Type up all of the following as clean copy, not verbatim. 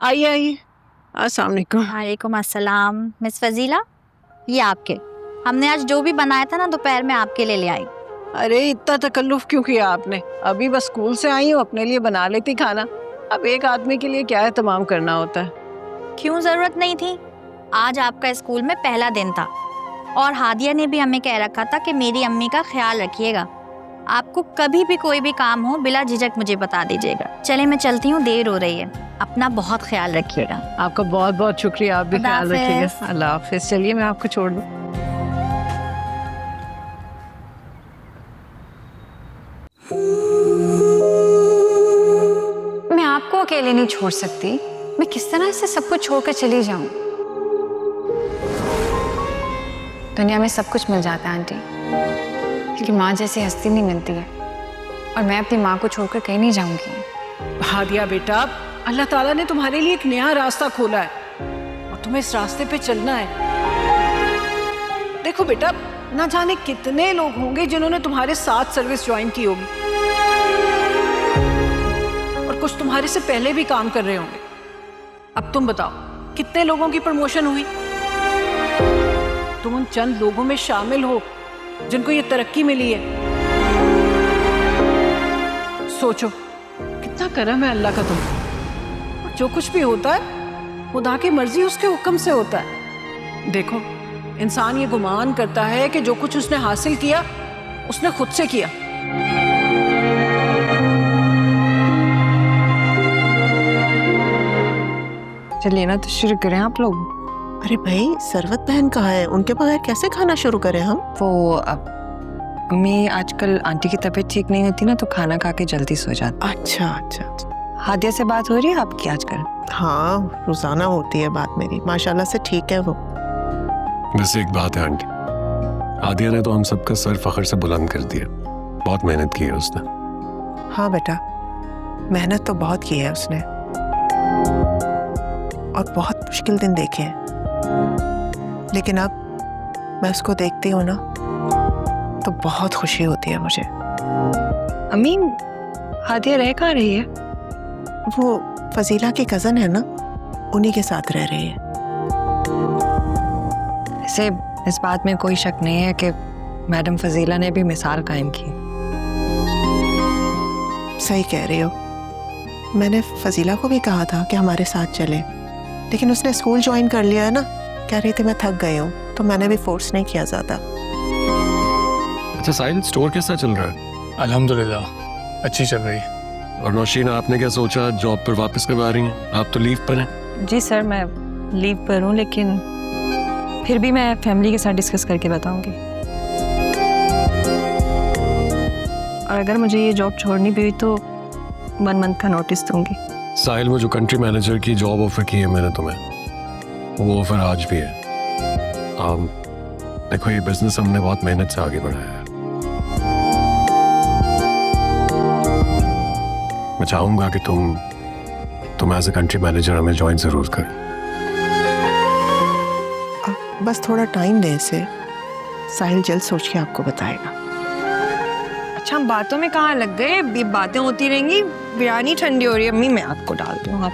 आइए आइए। अस्सलाम वालेकुम। वालेकुम अस्सलाम। मिस फजीला, ये आपके। हमने आज जो भी बनाया था ना दोपहर में आपके लिए ले आई। अरे इतना तकल्लुफ क्यों किया आपने? अभी बस स्कूल से आई हूँ, अपने लिए बना लेती खाना। अब एक आदमी के लिए क्या एहतमाम करना होता है। क्यों जरूरत नहीं थी? आज आपका स्कूल में पहला दिन था और हादिया ने भी हमें कह रखा था कि मेरी अम्मी का ख्याल रखिएगा। आपको कभी भी कोई भी काम हो बिला झिझक मुझे बता दीजिएगा। चले मैं चलती हूँ, देर हो रही है। अपना बहुत ख्याल रखिएगा। आपका बहुत बहुत शुक्रिया, आप भी खुदा ख्याल रखिएगा। हाफिज। अल्लाह हाफिज। चलिए मैं आपको छोड़ दूँ। मैं आपको अकेले नहीं छोड़ सकती। मैं किस तरह से सब कुछ छोड़कर चली जाऊं? दुनिया में सब कुछ मिल जाता है आंटी, लेकिन माँ जैसी हस्ती नहीं मिलती है। और मैं अपनी माँ को छोड़कर कहीं नहीं जाऊंगी। हादिया बेटा, अल्लाह ताला ने तुम्हारे लिए एक नया रास्ता खोला है और तुम्हें इस रास्ते पे चलना है। देखो बेटा, ना जाने कितने लोग होंगे जिन्होंने तुम्हारे साथ सर्विस ज्वाइन की होगी और कुछ तुम्हारे से पहले भी काम कर रहे होंगे। अब तुम बताओ, कितने लोगों की प्रमोशन हुई? तुम उन चंद लोगों में शामिल हो जिनको ये तरक्की मिली है। सोचो कितना करम है अल्लाह का तुम। और जो कुछ भी होता है खुदा की मर्जी, उसके हुक्म से होता है। देखो, इंसान ये गुमान करता है कि जो कुछ उसने हासिल किया उसने खुद से किया। चलिए ना, तो शुरू करें आप लोग। अरे भाई, सरवत बहन कहाँ है? उनके बगैर कैसे खाना शुरू करें हम? वो अम्मी आजकल आंटी की तबीयत ठीक नहीं होती ना, तो खाना खा के जल्दी सो जाती। अच्छा अच्छा अच्छा। हादिया से बात हो रही है आपकी आजकल? हाँ, रोजाना होती है बात मेरी। माशाल्लाह से ठीक है वो। वैसे एक बात है आंटी, हादिया ने तो हम सबका सर फख्र से बुलंद कर दिया। बहुत मेहनत की है उसने। हाँ बेटा, मेहनत तो बहुत की है उसने और बहुत मुश्किल दिन देखे हैं, लेकिन अब मैं उसको देखती हूँ ना तो बहुत खुशी होती है मुझे। अम्मी, हादिया रह कहाँ रही है? वो फजीला की कजन है ना, उन्हीं के साथ रह रही है। ऐसे इस बात में कोई शक नहीं है कि मैडम फजीला ने भी मिसाल कायम की। सही कह रही हो। मैंने फजीला को भी कहा था कि हमारे साथ चले, लेकिन उसने स्कूल ज्वाइन कर लिया है ना। कह रही थी मैं थक गई हूँ, तो मैंने भी फोर्स नहीं किया ज्यादा। अच्छा साहिल, स्टोर कैसा चल रहा है? अल्हम्दुलिल्लाह अच्छी चल रही है। और नौशीन, आपने क्या सोचा, जॉब पर वापस कब आ रही हैं? आप तो लीव पर हैं। जी सर, मैं लीव पर हूँ, लेकिन फिर भी मैं फैमिली के साथ डिस्कस करके बताऊंगी। और अगर मुझे ये जॉब छोड़नी भी हुई तो 1 मंथ का नोटिस दूंगी। साहिल, वो जो कंट्री मैनेजर की जॉब ऑफर की है मैंने तुम्हें, वो ऑफर आज भी है। देखो, ये बिजनेस हमने बहुत मेहनत से आगे बढ़ाया है। मैं चाहूंगा कि तुम एज ए कंट्री मैनेजर हमें ज्वाइन जरूर करें। बस थोड़ा टाइम दे इसे, साहिल जल्द सोच के आपको बताएगा। अच्छा, हम बातों में कहाँ लग गए? ये बातें होती रहेंगी, बिरयानी ठंडी हो रही है। अम्मी, मैं आपको डालती हूँ। आप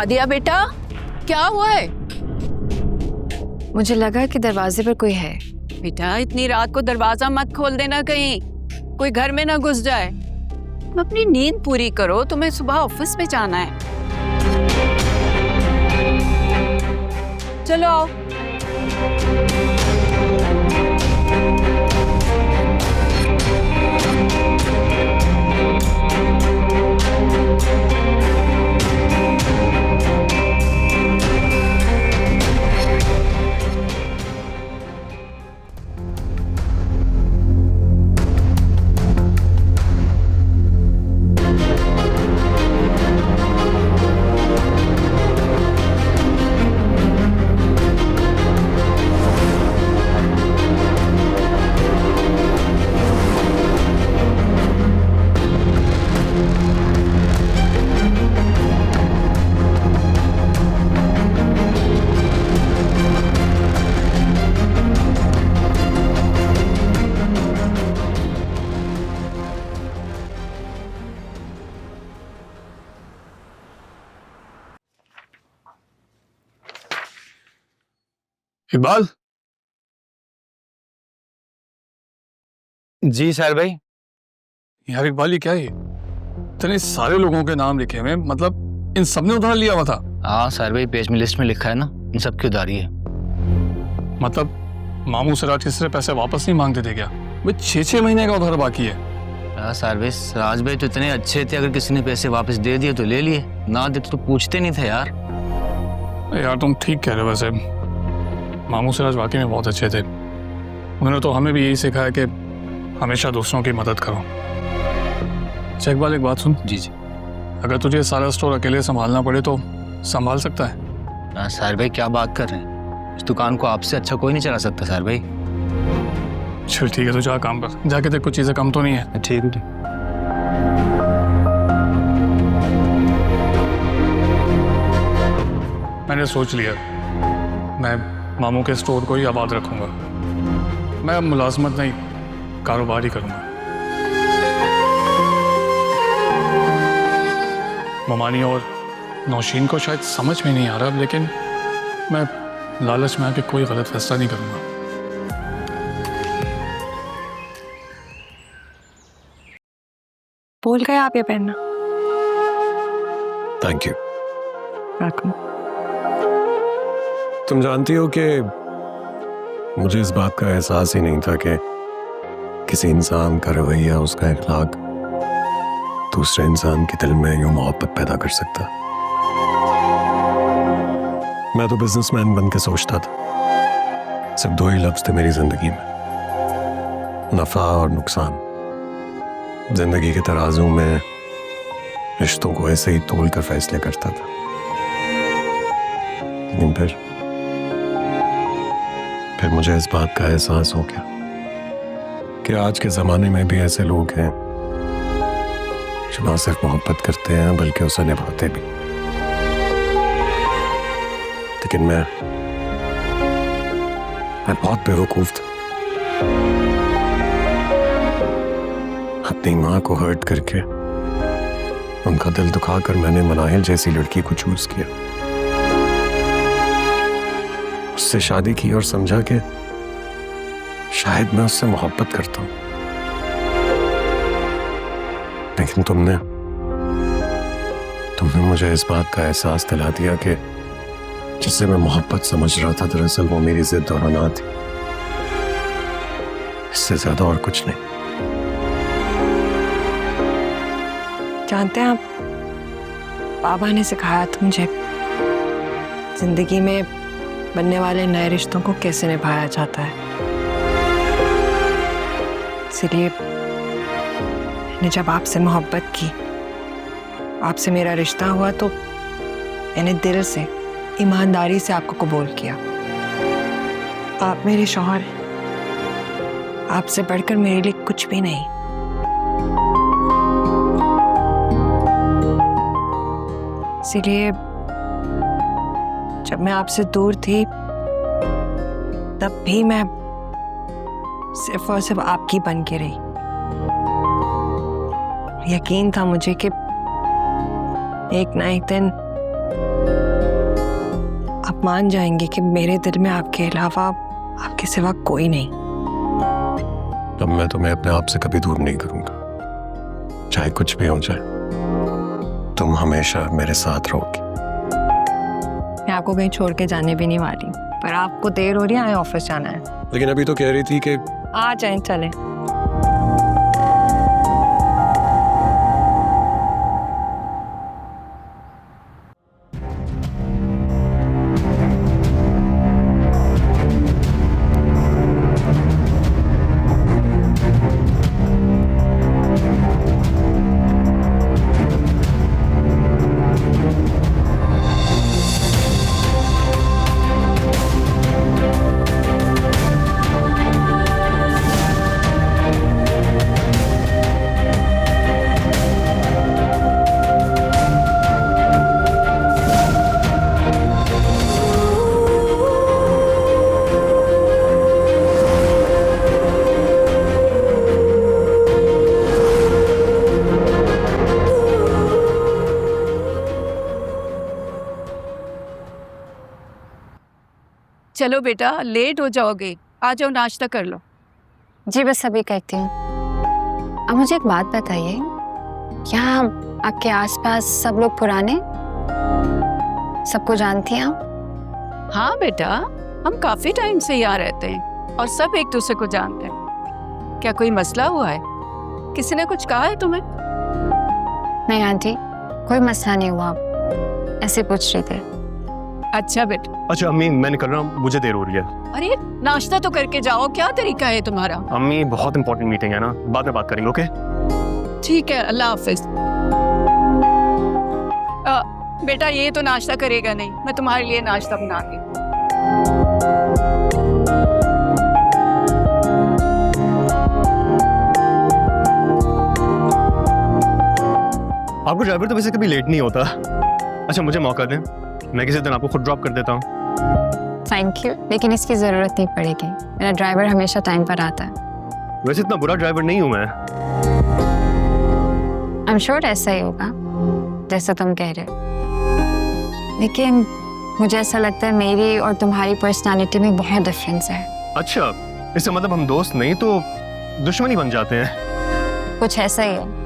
हादिया बेटा, क्या हुआ है? मुझे लगा कि दरवाजे पर कोई है। बेटा इतनी रात को दरवाजा मत खोल देना, कहीं कोई घर में ना घुस जाए। तुम अपनी नींद पूरी करो, तुम्हें सुबह ऑफिस में जाना है। चलो आओ। इकबाल। जी सर भाई। यार इकबाल, ये क्या है? इतने सारे लोगों के नाम लिखे हुए, मतलब इन सब ने उधार लिया हुआ था? हाँ सर भाई, पेज में लिस्ट में लिखा है ना, इन सब की उधारी है। मतलब मामू सिराज से पैसे वापस नहीं मांगते थे क्या? भाई 6-6 महीने का उधार बाकी है। हाँ सर भाई, सिराज भाई तो इतने अच्छे थे, अगर किसी ने पैसे वापस दे दिए तो ले लिए, ना दे तो पूछते नहीं थे यार। यार तुम ठीक कह रहे हो, वैसे मामू सिराज वाकई में बहुत अच्छे थे। उन्होंने तो हमें भी यही सिखाया कि हमेशा दूसरों की मदद करो। अच्छा इकबाल, एक बात सुन। जी जी। अगर तुझे सारा स्टोर अकेले संभालना पड़े तो संभाल सकता है? हाँ सर भाई, क्या बात कर रहे हैं, इस दुकान को आपसे अच्छा कोई नहीं चला सकता सर भाई। चल ठीक है, तो जा काम कर, जाके देख कुछ चीज़ें कम तो नहीं है। ठीक है। मैंने सोच लिया, मैं मामू के स्टोर को ही आबाद रखूंगा। मैं अब मुलाजमत नहीं, कारोबार ही करूंगा। ममानी और नौशीन को शायद समझ में नहीं आ रहा, लेकिन मैं लालच में आके कोई गलत फैसला नहीं करूंगा। बोल गए आप ये पहनना। Thank you. वेलकम। तुम जानती हो कि मुझे इस बात का एहसास ही नहीं था कि किसी इंसान का रवैया, उसका अखलाक दूसरे इंसान के दिल में यूं मोहब्बत पैदा कर सकता। मैं तो बिजनेसमैन बन के सोचता था, सिर्फ 2 ही लफ्ज थे मेरी जिंदगी में, नफा और नुकसान। जिंदगी के तराजू में रिश्तों को ऐसे ही तोल कर फैसले करता था। लेकिन फिर मुझे इस बात का एहसास हो गया कि आज के जमाने में भी ऐसे लोग हैं जो ना सिर्फ मोहब्बत करते हैं बल्कि उसे निभाते भी। लेकिन मैं बहुत बेवकूफ था। अपनी माँ को हर्ट करके, उनका दिल दुखाकर मैंने मनाहिल जैसी लड़की को चूज किया, उससे शादी की और समझा कि शायद मैं उससे मोहब्बत करता हूं। लेकिन तुमने मुझे इस बात का एहसास दिला दिया कि जिससे मैं मोहब्बत समझ रहा था, दरअसल वो मेरी जिद और अना थी, इससे ज्यादा और कुछ नहीं। जानते हैं आप, बाबा ने सिखाया था मुझे जिंदगी में बनने वाले नए रिश्तों को कैसे निभाया जाता है। इसलिए मैंने जब आपसे मोहब्बत की, आपसे मेरा रिश्ता हुआ, तो मैंने दिल से, ईमानदारी से आपको कबूल किया। आप मेरे शौहर हैं, आपसे बढ़कर मेरे लिए कुछ भी नहीं। इसीलिए जब मैं आपसे दूर थी, तब भी मैं सिर्फ और सिर्फ आपकी बन के रही। यकीन था मुझे कि एक ना एक दिन आप मान जाएंगे कि मेरे दिल में आपके अलावा आपके सिवा कोई नहीं। अब मैं तुम्हें अपने आप से कभी दूर नहीं करूंगा, चाहे कुछ भी हो जाए। तुम हमेशा मेरे साथ रहोगी। मैं आपको कहीं छोड़ के जाने भी नहीं वाली, पर आपको देर हो रही है, ऑफिस जाना है। लेकिन अभी तो कह रही थी कि आ जाए, चले। चलो बेटा, लेट हो जाओगे, आ जाओ नाश्ता कर लो। जी बस अभी करती हूँ। अब मुझे एक बात बताइए, क्या आपके आसपास सब लोग पुराने, सबको जानती हैं आप? हाँ बेटा, हम काफी टाइम से यहाँ रहते हैं और सब एक दूसरे को जानते हैं। क्या कोई मसला हुआ है? किसी ने कुछ कहा है तुम्हें? नहीं आंटी, कोई मसला नहीं हुआ, ऐसे पूछ रही थी। अच्छा बेटा। अच्छा अम्मी, मैं निकल रहा हूँ, मुझे देर हो रही है। अरे नाश्ता तो करके जाओ, क्या तरीका है तुम्हारा? अम्मी बहुत इंपॉर्टेंट मीटिंग है ना, बाद में बात करेंगे, ओके? ठीक है, अल्लाह हाफिज। बेटा ये तो नाश्ता करेगा नहीं, मैं तुम्हारे लिए नाश्ता बना के। आपको ड्राइवर तो वैसे कभी लेट नहीं होता। अच्छा मुझे मौका दें, मैं किसी दिन आपको खुद ड्रॉप कर देता हूँ। थैंक यू, लेकिन इसकी ज़रूरत नहीं पड़ेगी, मेरा ड्राइवर हमेशा टाइम पर आता है। वैसे इतना बुरा ड्राइवर नहीं हूँ मैं। आई एम श्योर ऐसा ही होगा जैसा तुम कह रहे हो, लेकिन मुझे ऐसा लगता है मेरी और तुम्हारी पर्सनालिटी में बहुत डिफरेंस है। अच्छा, इससे मतलब हम दोस्त नहीं तो दुश्मनी बन जाते हैं? कुछ ऐसा ही है।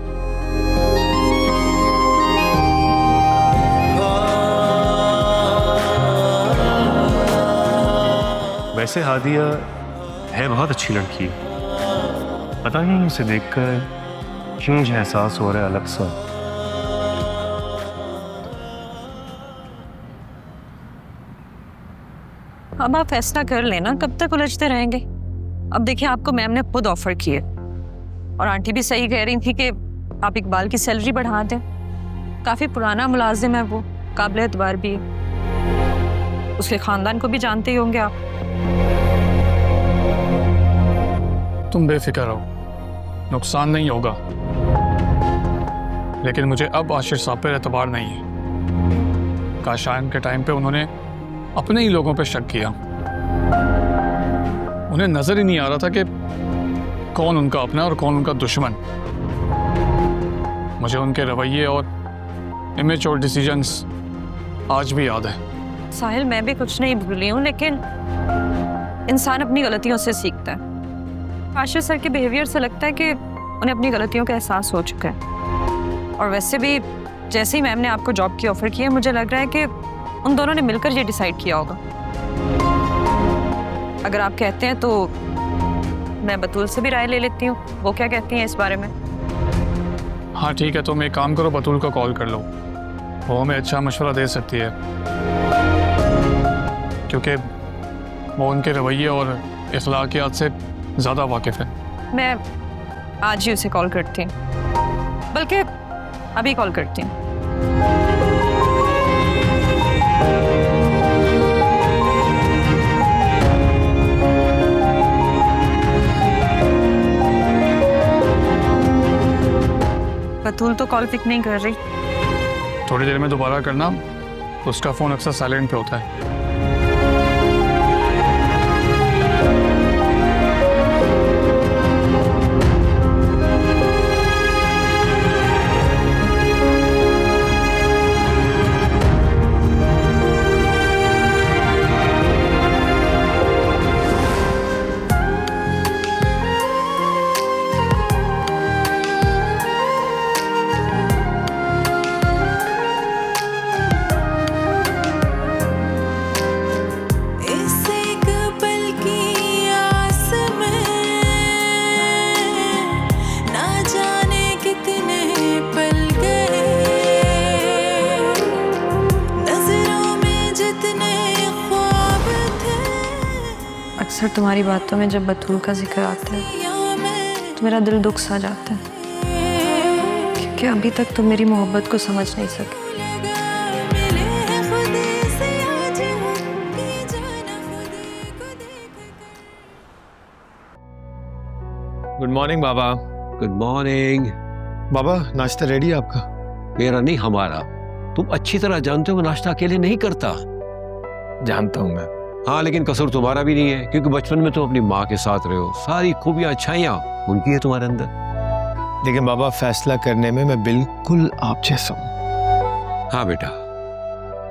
वैसे हादिया है बहुत अच्छी लड़की, पता नहीं उसे देखकर क्यों मुझे एहसास हो रहा है अलग सा। अब आप फैसला कर लेना, कब तक उलझते रहेंगे? अब देखिए, आपको मैम ने खुद ऑफर किए और आंटी भी सही कह रही थी कि आप इकबाल की सैलरी बढ़ा दें। काफी पुराना मुलाजिम है वो, काबिल एतबार भी है, उसके खानदान को भी जानते ही होंगे आप। तुम बेफिक्र रहो, नुकसान नहीं होगा। लेकिन मुझे अब आशिर साहब पर एतबार नहीं है। काशान के टाइम पे उन्होंने अपने ही लोगों पे शक किया। उन्हें नजर ही नहीं आ रहा था कि कौन उनका अपना और कौन उनका दुश्मन। मुझे उनके रवैये और इमेच्योर डिसीजंस आज भी याद है। साहिल, मैं भी कुछ नहीं भूली हूँ, लेकिन इंसान अपनी गलतियों से सीखता है। आशिर सर के बिहेवियर से लगता है कि उन्हें अपनी गलतियों का एहसास हो चुका है। और वैसे भी जैसे ही मैम ने आपको जॉब की ऑफर की है, मुझे लग रहा है कि उन दोनों ने मिलकर ये डिसाइड किया होगा। अगर आप कहते हैं तो मैं बतूल से भी राय ले लेती हूँ, वो क्या कहती हैं इस बारे में। हाँ ठीक है, तुम एक काम करो, बतूल को कॉल कर लो, वो हमें अच्छा मशवरा दे सकती है, क्योंकि वो उनके रवैये और इखलाकियात से ज़्यादा वाकिफ़ है। मैं आज ही उसे कॉल करती हूँ, बल्कि अभी कॉल करती हूँ। बतूल तो कॉल पिक नहीं कर रही। थोड़ी देर में दोबारा करना, उसका फ़ोन अक्सर साइलेंट पे होता है। अक्सर तुम्हारी बातों में जब बतूल का जिक्र आता है तो मेरा दिल दुख सा जाता है, क्योंकि अभी तक तुम मेरी मोहब्बत को समझ नहीं सके। गुड मॉर्निंग बाबा। Good morning. बाबा नाश्ता रेडी है आपका? मेरा नहीं, हमारा। तुम अच्छी तरह जानते हो नाश्ता अकेले नहीं करता। जानता हूँ मैं। हाँ, लेकिन कसूर तुम्हारा भी नहीं है, क्योंकि बचपन में तुम अपनी माँ के साथ रहे हो। सारी खूबियां अच्छाइयाँ उनकी है तुम्हारे अंदर। लेकिन बाबा फैसला करने में मैं बिल्कुल आप जैसा हूँ। हाँ बेटा,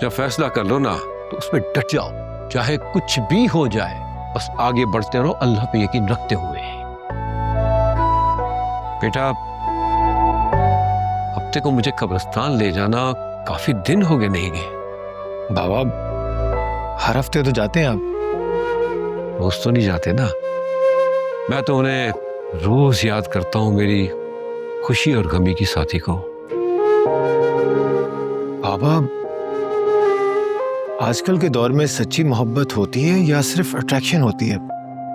जब फैसला कर लो ना तो उसमें डट जाओ, चाहे कुछ भी हो जाए। बस आगे बढ़ते रहो अल्लाह पे यकीन रखते हुए। बेटा, हफ्ते को मुझे कब्रिस्तान ले जाना, काफी दिन हो गए नहीं गए। बाबा हर हफ्ते तो जाते हैं आप? रोज तो नहीं जाते ना। मैं तो उन्हें रोज याद करता हूँ, मेरी खुशी और गमी की साथी को। बाबा आजकल के दौर में सच्ची मोहब्बत होती है या सिर्फ अट्रैक्शन होती है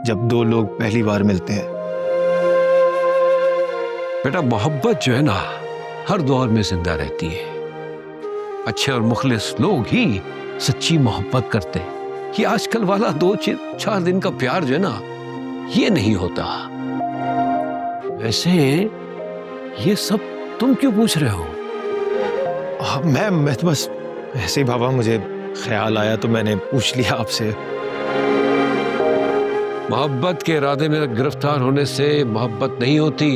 जब दो लोग पहली बार मिलते हैं? बेटा, मोहब्बत जो है ना हर दौर में जिंदा रहती है। अच्छे और मुखलिस लोग ही सच्ची मोहब्बत करते हैं। ये आजकल वाला 2-4 दिन का प्यार जो है ना, ये नहीं होता। वैसे ये सब तुम क्यों पूछ रहे हो? मैं तो बस ऐसे ही बाबा, मुझे ख्याल आया तो मैंने पूछ लिया आपसे। मोहब्बत के इरादे में गिरफ्तार होने से मोहब्बत नहीं होती,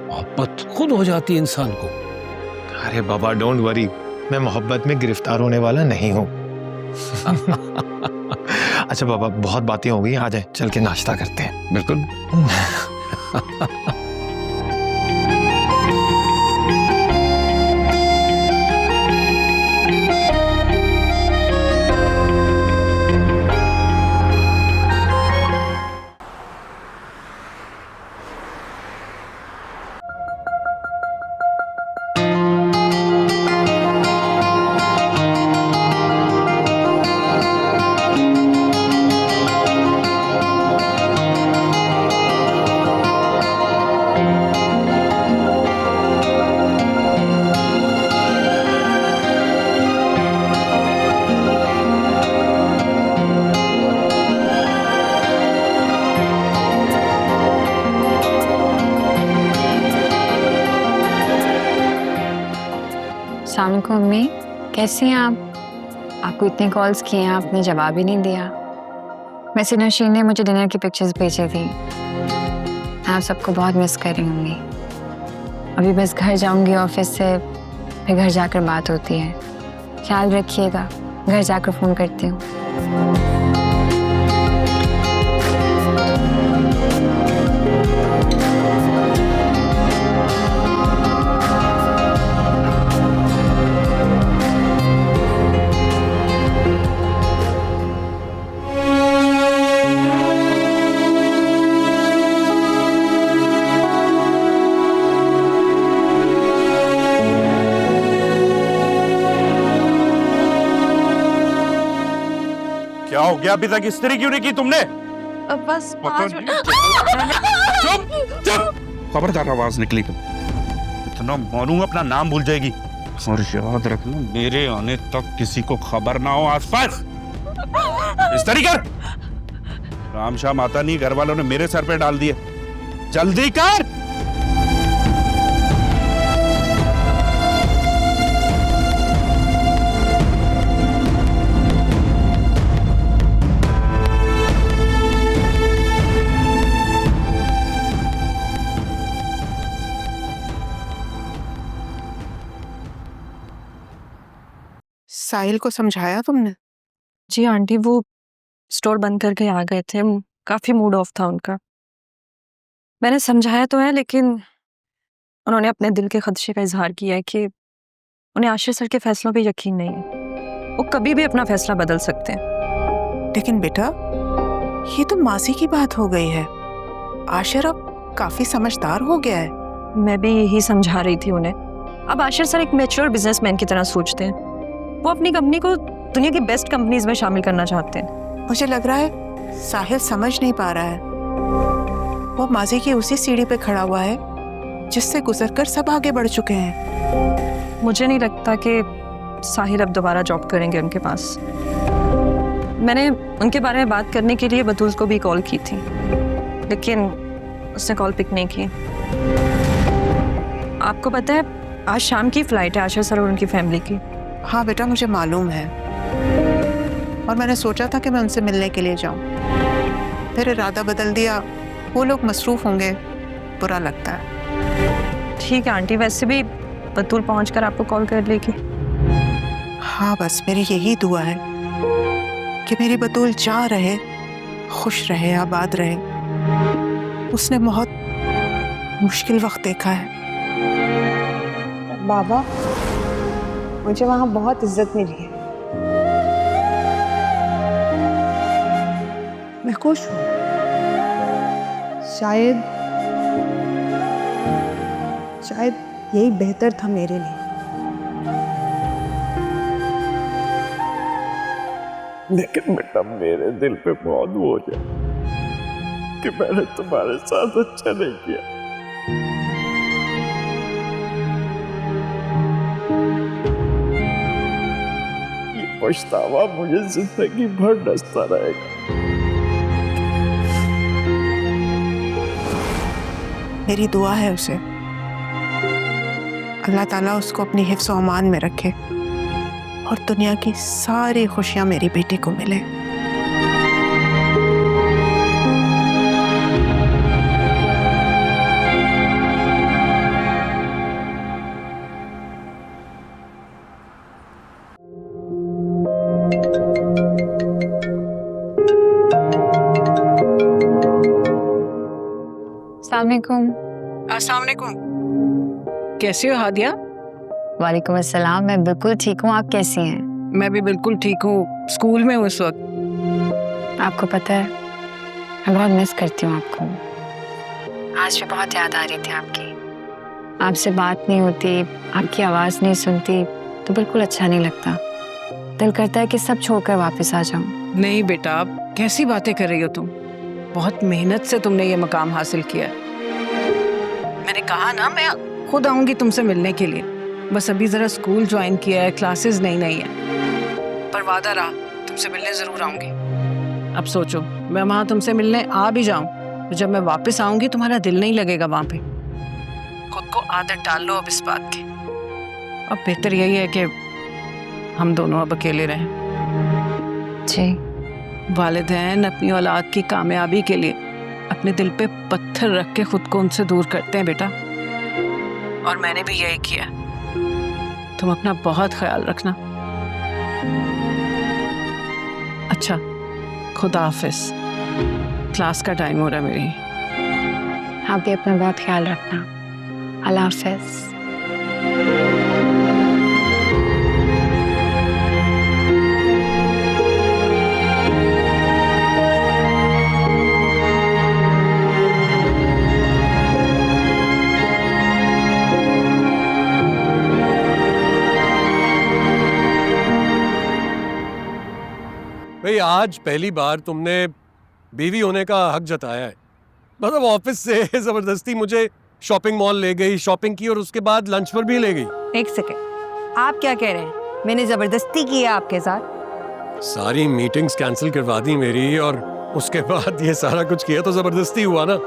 मोहब्बत खुद हो जाती है इंसान को। अरे बाबा डोंट वरी, मैं मोहब्बत में गिरफ्तार होने वाला नहीं हूँ। अच्छा बाबा, बहुत बातें हो गई, आ जाए चल के नाश्ता करते हैं। बिल्कुल। अस्सलाम वालेकुम अम्मी, कैसी हैं आप? आपको इतने कॉल्स किए हैं, आपने जवाब ही नहीं दिया। वैसे नौशीन ने मुझे डिनर की पिक्चर्स भेजी थी। मैं आप सबको बहुत मिस कर रही हूँगी। अभी बस घर जाऊँगी ऑफिस से, फिर घर जाकर बात होती है। ख्याल रखिएगा, घर जाकर फ़ोन करती हूँ। क्या हो गया? अभी तक इस्त्री क्यों नहीं की तुमने? बस 5 मिनट। चुप चुप, खबरदार आवाज निकली तो इतना मारूंगा अपना नाम भूल जाएगी। और याद रखना, मेरे आने तक किसी को खबर ना हो आसपास। इस्त्री कर। राम शाम आता नहीं, घर वालों ने मेरे सर पे डाल दिए। जल्दी कर। साहिल को समझाया तुमने? जी आंटी, वो स्टोर बंद करके आ गए थे, काफी मूड ऑफ था उनका। मैंने समझाया तो है, लेकिन उन्होंने अपने दिल के खदशे का इजहार किया है कि उन्हें आशिर सर के फैसलों पे यकीन नहीं है। वो कभी भी अपना फैसला बदल सकते हैं। लेकिन बेटा, ये तो मासी की बात हो गई है। आशिर अब काफी समझदार हो गया है। मैं भी यही समझा रही थी उन्हें। अब आशिर सर एक मैच्योर बिजनेसमैन की तरह सोचते हैं। वो अपनी कंपनी को दुनिया की बेस्ट कंपनीज में शामिल करना चाहते हैं। मुझे लग रहा है साहिल समझ नहीं पा रहा है। वो माजी की उसी सीढ़ी पे खड़ा हुआ है जिससे गुजरकर सब आगे बढ़ चुके हैं। मुझे नहीं लगता कि साहिर अब दोबारा जॉब करेंगे उनके पास। मैंने उनके बारे में बात करने के लिए बतूल को भी कॉल की थी, लेकिन उसने कॉल पिक नहीं की। आपको पता है आज शाम की फ्लाइट है आशा सर और उनकी फैमिली की। हाँ बेटा, मुझे मालूम है, और मैंने सोचा था कि मैं उनसे मिलने के लिए जाऊं। फिर इरादा बदल दिया। वो लोग मसरूफ होंगे, बुरा लगता है। ठीक है आंटी, वैसे भी बतूल पहुंचकर आपको कॉल कर लेगी। हाँ, बस मेरी यही दुआ है कि मेरी बतूल जा रहे, खुश रहे, आबाद रहे। उसने बहुत मुश्किल वक्त देखा है। बाबा, मुझे वहाँ बहुत इज्जत मिली है। मैं खुश हूँ। शायद यही बेहतर था मेरे लिए। लेकिन बेटा मेरे दिल पे बहुत बोझ है कि मैंने तुम्हारे साथ अच्छा नहीं किया। ये पछतावा मुझे जिंदगी भर डसता रहेगा। मेरी दुआ है उसे, अल्लाह ताला उसको अपनी हिफ्ज़ व अमान में रखे और दुनिया की सारी खुशियां मेरी बेटी को मिले। अस्सलाम वालेकुम। कैसी हो हादिया? वालेकुम अस्सलाम। मैं बिल्कुल ठीक हूँ, आप कैसी हैं? मैं भी बिल्कुल ठीक हूँ। स्कूल में हूँ इस वक्त। आपको पता है मैं बहुत मिस करती हूँ आपको। आज भी बहुत याद आ रही थी आपकी। आपसे बात नहीं होती, आपकी आवाज़ नहीं सुनती तो बिल्कुल अच्छा नहीं लगता। दिल करता है कि सब छोड़कर वापस आ जाऊँ। नहीं बेटा, अब कैसी बातें कर रही हो तुम? बहुत मेहनत से तुमने ये मकाम हासिल किया है। मैंने कहा ना, मैं खुद आऊंगी तुमसे मिलने के लिए। बस अभी जरा स्कूल ज्वाइन किया है, क्लासेस नई नई है, पर वादा रहा तुमसे मिलने जरूर आऊंगी। अब सोचो, मैं वहां तुमसे मिलने आ भी जाऊं तो जब मैं वापस आऊंगी तुम्हारा दिल नहीं लगेगा वहां पे। खुद को आदत डाल लो अब इस बात की। अब बेहतर यही है कि हम दोनों अब अकेले रहें। जी। वालिदैन अपनी औलाद की कामयाबी के लिए अपने दिल पे पत्थर रख के खुद को उनसे दूर करते हैं बेटा, और मैंने भी यही किया। तुम अपना बहुत ख्याल रखना। अच्छा, खुदा हाफिज। क्लास का टाइम हो रहा है मेरी। आप भी अपना बहुत ख्याल रखना। अल्लाह हाफिज। भाई, आज पहली बार तुमने बीवी होने का हक जताया है। मतलब ऑफिस से जबरदस्ती मुझे शॉपिंग मॉल ले गई, शॉपिंग की और उसके बाद लंच पर भी ले गई। एक सेकेंड, आप क्या कह रहे हैं? मैंने जबरदस्ती की है आपके साथ? सारी मीटिंग्स कैंसिल करवा दी मेरी, और उसके बाद ये सारा कुछ किया तो जबरदस्ती हुआ ना।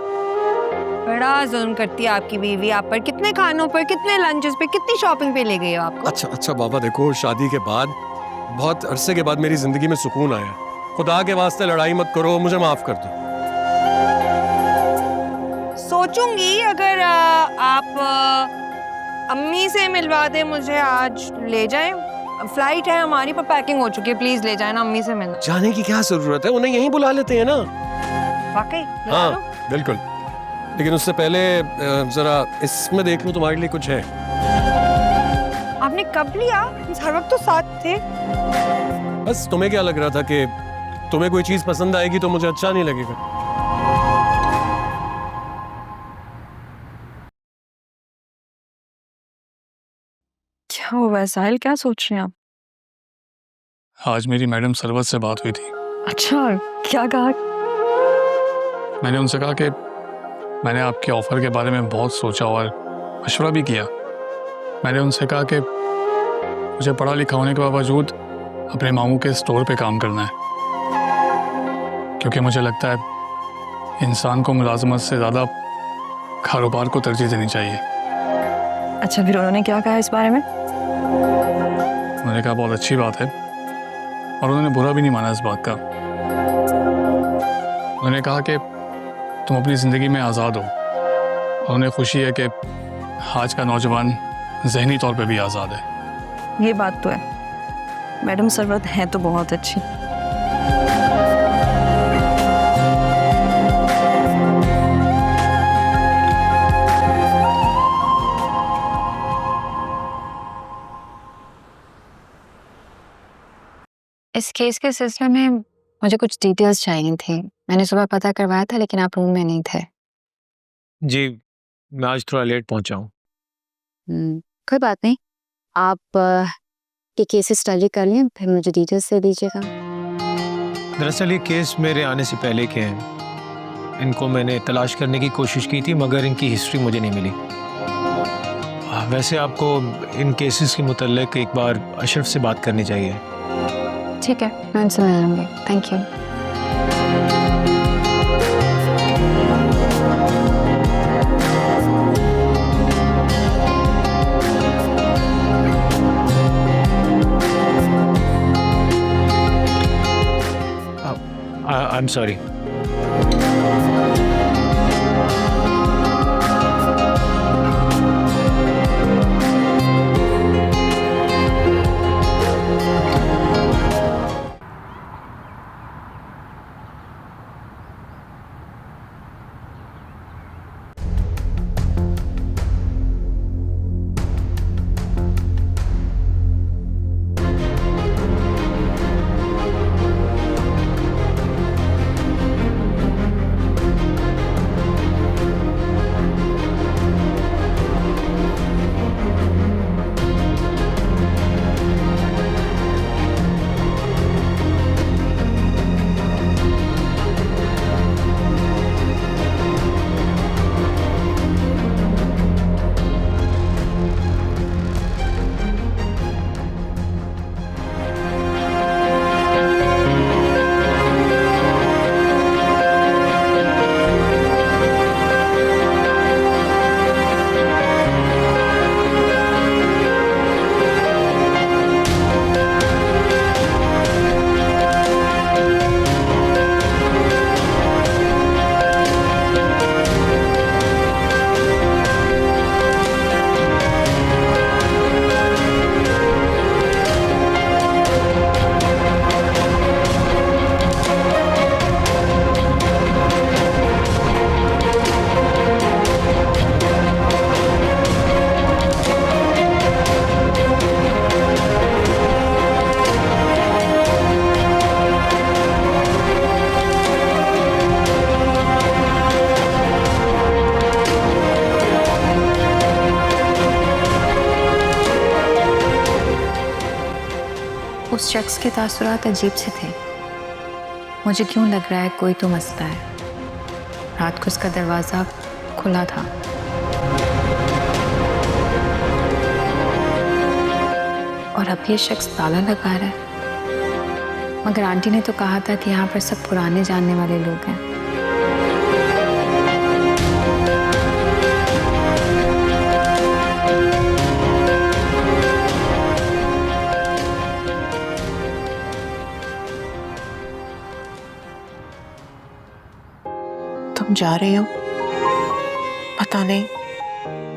बड़ा जुल्म करती है आपकी बीवी आप पर। कितने खानों पर, कितने लंचेस पे, कितनी शॉपिंग पे ले गई हो आपको? अच्छा बाबा, देखो, शादी के बाद बहुत अरसे के बाद मेरी जिंदगी में सुकून आया। खुदा के वास्ते लड़ाई मत करो, मुझे माफ कर दो। सोचूंगी अगर आप अम्मी से मिलवा दे मुझे, आज ले जाएं। फ्लाइट है हमारी पर पैकिंग हो चुकी है, प्लीज ले जाए ना अम्मी से मिलना। जाने की क्या जरूरत है, उन्हें यहीं बुला लेते हैं ना। वाकई? हाँ बिल्कुल, लेकिन उससे पहले जरा इसमें देख लो, तुम्हारे लिए कुछ है। आपने कब लिया? हर वक्त तो साथ थे। बस तुम्हें क्या लग रहा था कि तुम्हें कोई चीज पसंद आएगी तो मुझे अच्छा नहीं लगेगा? क्या हुआ है साहिल, क्या सोच रहे हैं आप? आज मेरी मैडम सरवत से बात हुई थी। अच्छा, क्या कहा? मैंने उनसे कहा कि मैंने आपके ऑफ़र के बारे में बहुत सोचा और मशवरा भी किया। मैंने उनसे कहा कि मुझे पढ़ा लिखा होने के बावजूद अपने मामू के स्टोर पे काम करना है, क्योंकि मुझे लगता है इंसान को मुलाजमत से ज़्यादा कारोबार को तरजीह देनी चाहिए। अच्छा, फिर उन्होंने क्या कहा इस बारे में? उन्होंने कहा बहुत अच्छी बात है, और उन्होंने बुरा भी नहीं माना इस बात का। उन्होंने कहा कि तुम अपनी ज़िंदगी में आज़ाद हो, और उन्हें खुशी है कि आज का नौजवान ज़हनी तौर पे भी आज़ाद है। ये बात तो है, मैडम सरवत है तो बहुत अच्छी। इस केस के सिलसिले में मुझे कुछ डिटेल्स चाहिए थी। मैंने सुबह पता करवाया था, लेकिन आप रूम में नहीं थे। जी, मैं आज थोड़ा लेट पहुंचा हूँ। कोई बात नहीं, आप ये केसेस स्टडी कर लें, फिर मुझे डिटेल्स दे दीजिएगा। दरअसल ये केस मेरे आने से पहले के हैं। इनको मैंने तलाश करने की कोशिश की थी, मगर इनकी हिस्ट्री मुझे नहीं मिली। वैसे आपको इन केसेस के मुतल्लिक एक बार अशरफ से बात करनी चाहिए। ठीक है, मैं उनसे मिल लूँगी। Thank you. I'm sorry. उस शख्स के तासुरात अजीब से थे। मुझे क्यों लग रहा है कोई तो मसला है। रात को उसका दरवाज़ा खुला था। और अब ये शख्स ताला लगा रहा है। मगर आंटी ने तो कहा था कि यहाँ पर सब पुराने जानने वाले लोग हैं। तुम जा रहे हो, पता नहीं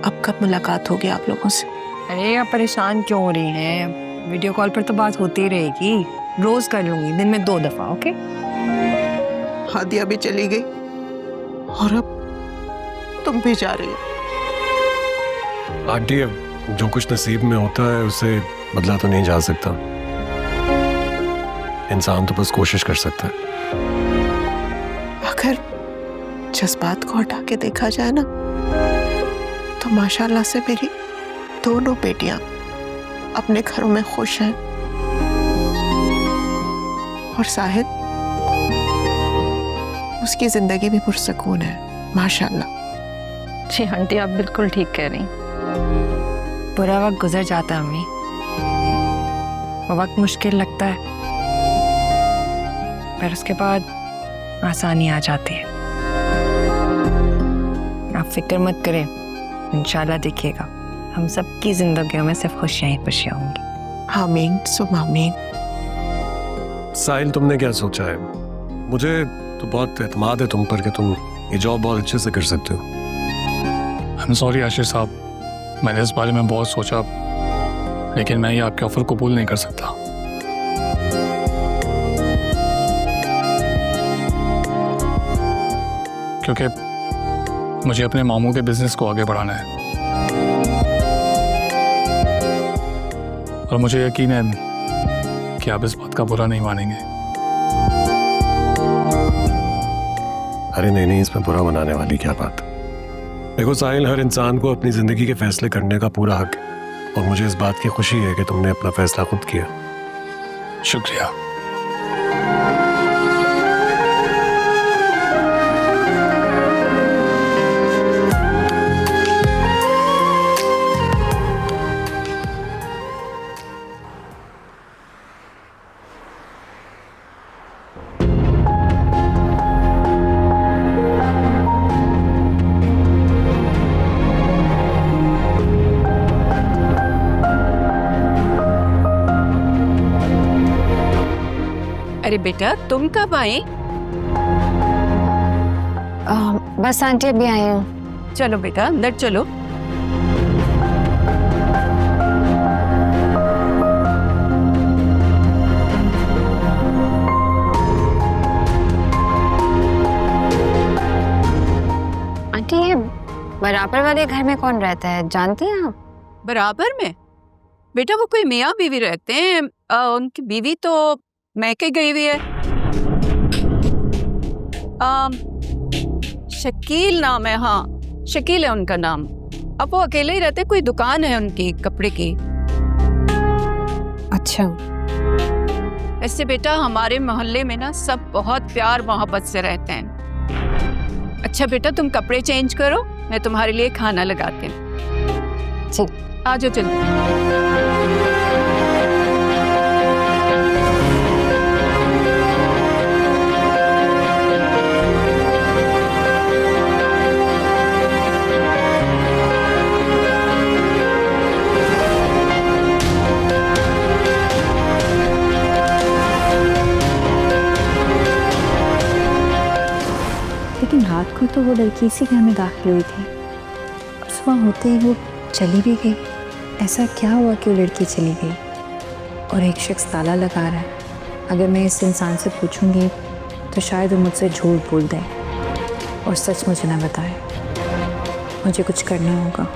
अब कब मुलाकात होगी आप लोगों से। अरे आप परेशान क्यों हो रही हैं? वीडियो कॉल पर तो बात होती रहेगी, रोज कर लूंगी, दिन में 2 दफा। ओके? हादिया भी चली गई और अब तुम भी जा रही हो। आंटी, अब जो कुछ नसीब में होता है उसे बदला तो नहीं जा सकता। इंसान तो बस कोशिश कर सकता है। अगर जज्बात को हटा के देखा जाए ना, तो माशाल्लाह से मेरी दोनों बेटियां अपने घरों में खुश हैं। और साहिद, उसकी जिंदगी भी पुरसकून है माशाल्लाह। जी आंटी, आप बिल्कुल ठीक कह रही। बुरा वक्त गुजर जाता है अम्मी, वो वक्त मुश्किल लगता है पर उसके बाद आसानी आ जाती है। आप फिक्र मत करें, इंशाल्लाह देखिएगा हम सबकी जिंदगियों में सिर्फ खुशियां ही खुशियां होंगी। आमीन सुम आमीन। साहिल, तुमने क्या सोचा है? मुझे तो बहुत एतमाद है तुम पर कि तुम ये जॉब बहुत अच्छे से कर सकते हो। आई एम सॉरी आशिर साहब, मैंने इस बारे में बहुत सोचा, लेकिन मैं ये आपके ऑफर कबूल नहीं कर सकता। क्योंकि मुझे अपने मामू के बिजनेस को आगे बढ़ाना है और मुझे यकीन है कि आप इस बात का बुरा नहीं मानेंगे। अरे नहीं नहीं, इसमें बुरा मनाने वाली क्या बात। देखो साहिल, हर इंसान को अपनी जिंदगी के फैसले करने का पूरा हक है और मुझे इस बात की खुशी है कि तुमने अपना फैसला खुद किया। शुक्रिया। अरे बेटा, तुम कब आए? बस आंटी अभी आई हूँ। चलो बेटा अंदर चलो। आंटी ये बराबर वाले घर में कौन रहता है, जानती हैं आप? बराबर में? बेटा वो कोई मियाँ बीवी रहते हैं, उनकी बीवी तो मैके गई हुई है। शकील नाम है, हाँ शकील है उनका नाम। अब वो अकेले ही रहते, कोई दुकान है उनकी कपड़े की। अच्छा। ऐसे बेटा हमारे मोहल्ले में ना सब बहुत प्यार मोहब्बत से रहते हैं। अच्छा बेटा तुम कपड़े चेंज करो, मैं तुम्हारे लिए खाना लगाती हूँ। ठीक। आ जाओ चलो। लेकिन रात को तो वो लड़की इसी घर में दाखिल हुई थी, सुबह होते ही वो चली भी गई। ऐसा क्या हुआ कि वो लड़की चली गई? और एक शख्स ताला लगा रहा है। अगर मैं इस इंसान से पूछूंगी तो शायद वो मुझसे झूठ बोल दे और सच मुझे ना बताए। मुझे कुछ करना होगा।